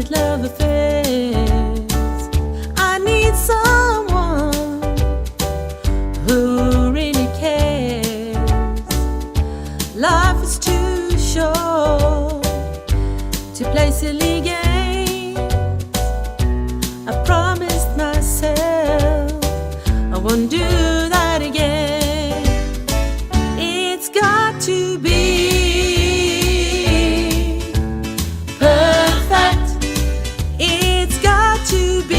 started love affairs. I need someone who really cares. Life is too short to play silly games. I promised myself I won't do that again. It's got to be perfect. It's got to be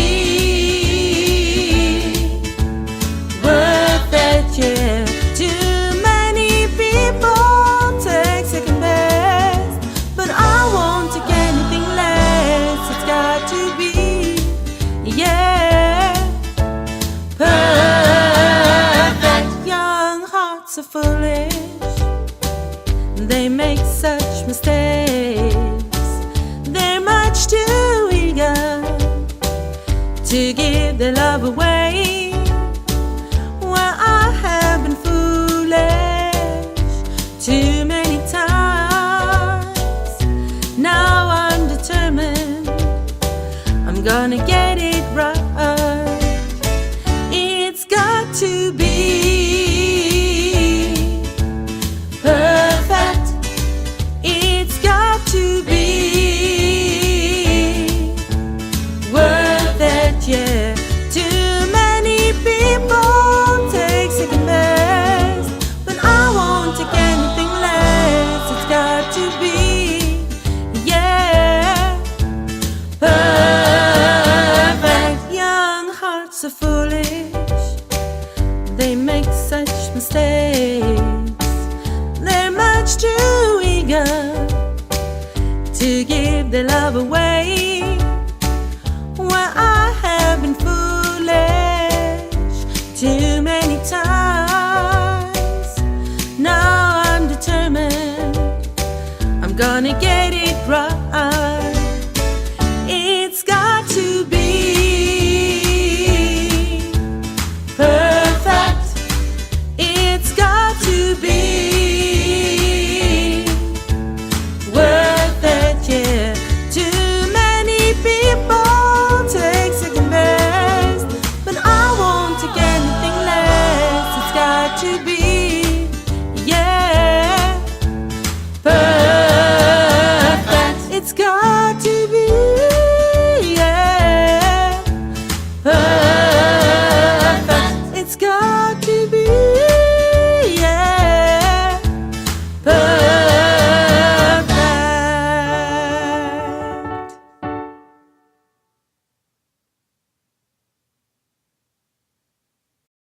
worth it, yeah. Too many people take second best, but I won't take anything less. It's got to be, yeah, perfect. Young hearts are foolish, they make such mistakes. They're much too eager to give their love away. Well, I have been foolish too many times. Now I'm determined, I'm gonna get it right. It's got to be perfect. It's got to be worth it, yeah. Too many people take second best, but I won't take anything less. It's got to be, yeah, perfect. Young hearts are foolish, they make such mistakes. They're much too eager to give their love away.